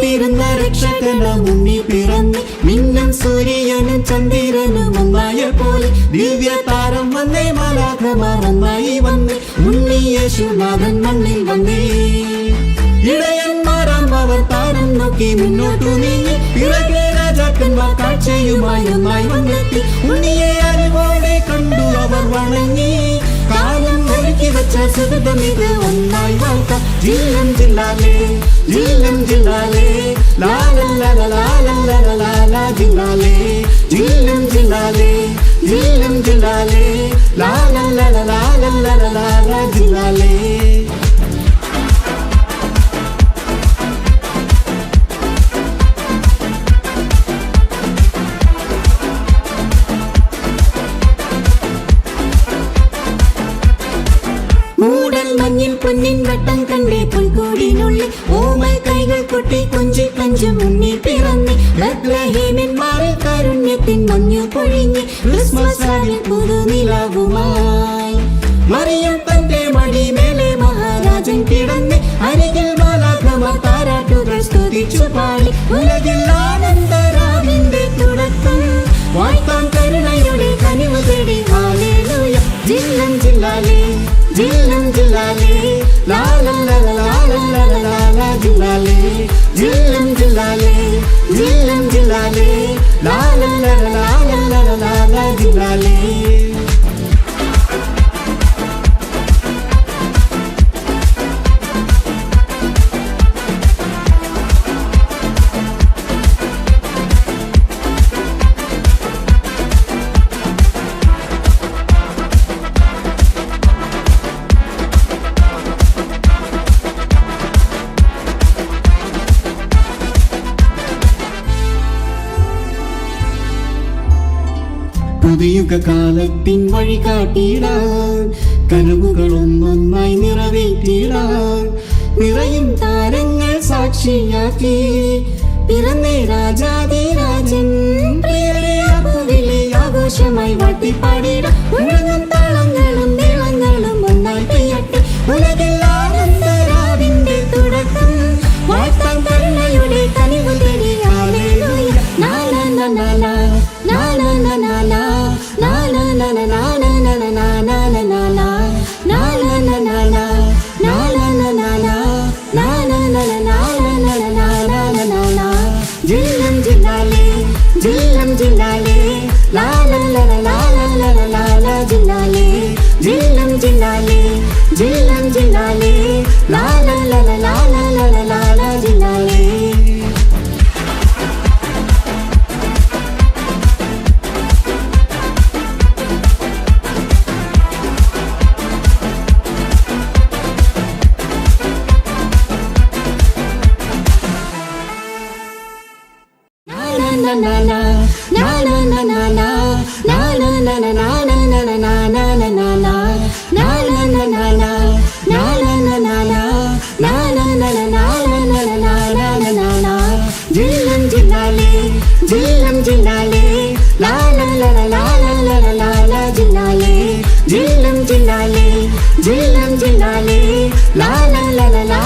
കാത്തിരുന്ന രക്ഷകന മുന്നിൽ പിറന്ന് മിന്നും സൂര്യനും ചന്ദ്രനും ഒന്നായ പോലെ ദിവ്യ താരം വന്നേ മാലാഖമാർ ഒന്നായി വന്ന് ഉണ്ണി യേശുനാഥൻ മണ്ണിൽ വന്നേ ഇടയന്മാരാം അവർ താരം നോക്കി മുന്നോട്ടു നീങ്ങി പിറകെ രാജാക്കന്മാർ കാഴ്ചയുമായി ഒന്നായി വന്നെത്തി ഉണ്ണിയെ അറിവോടെ കണ്ടു അവർ വണങ്ങി കാലം ഒരുക്കി വെച്ച സുഹൃതമിത് ഒന്നായി വാഴ്ത്താം ജില്ലം ജില്ലാലേ ജില്ലം ജില്ലാലേ ലാലല്ലാ ജില്ലാലേ ജില്ലം ജില്ലാലേ ജില്ലം ജില്ലാലേ ലാലല്ലാ ജില്ലാലേ മഞ്ഞിൽ പൊന്നിൻ വട്ടം കണ്ടേ പുൽക്കൂടിനുള്ളിൽ ഓമൽ കൈകൾ കൊട്ടി കൊഞ്ചി കഞ്ചും മുന്നിൽ പിറന്ന് ബത്ലഹേമിന്മാരിൽ കാരുണ്യത്തിൻ മഞ്ഞു പൊഴിഞ്ഞ് ക്രിസ്മസ് രാവിൽ പുതുനിലാവുമായി മറിയം തന്റെ മടിമേലെ മഹാരാജൻ കിടന്ന് അരികിൽ മാലാഖമാർ താരാട്ടുകൾ സ്തുതിച്ചു പാടി ഉലകിൽ ആനന്ദരാവിന്റെ തുടക്കം വാഴ്ത്താൻ കരുണയുടെ കനിവ് തേടി ഹല്ലേലൂയ ജില്ലം ജില്ലാലേ ജില്ലം ജില്ലാലേ ലാലല്ലാ ജില്ലാലേ ജില്ലം ജില്ലാലേ ജില്ലം ജില്ലാലേ ലാലല്ലാ ജില്ലാലേ പുതിയുഗ കാലത്തിൻ വഴി കാട്ടിയിടാൻ കനവുകൾ ഒന്നൊന്നായി നിറവേറ്റിയിടാൻ നിറയും താരങ്ങൾ സാക്ഷിയാക്കി പിറന്നേ രാജാതിരാജൻ പ്രിയരെ അഭുവിലെ ആഘോഷമായി വാട്ടിപ്പാടിയിടാം ഉണങ്ങും താളങ്ങളും നീളങ്ങളും ഒന്നായി പെയ്യട്ടെ ഉലകിൽ ആനന്ദരാവിന്റെ തുടക്കം വാഴ്ത്താൻ കരുണയുടെ കനിവ് തേടി ഹല്ലേലൂയ ലാലല്ലാ ജില്ലം ജില്ലാലേ ജില്ലം ജില്ലാലേ ലാലല്ലാ ജില്ലാലേ ജില്ലം ജില്ലാലേ ജില്ലം ജില്ലാലേ ലാലല്ലാ ജില്ലാലേ ജില്ലം ജില്ലാലേ ജില്ലം ജില്ലാലേ ലാലല്ലാ ജില്ലാലേ ജില്ലം ജില്ലാലേ ജില്ലം ജില്ലാലേ ലാലല്ലാ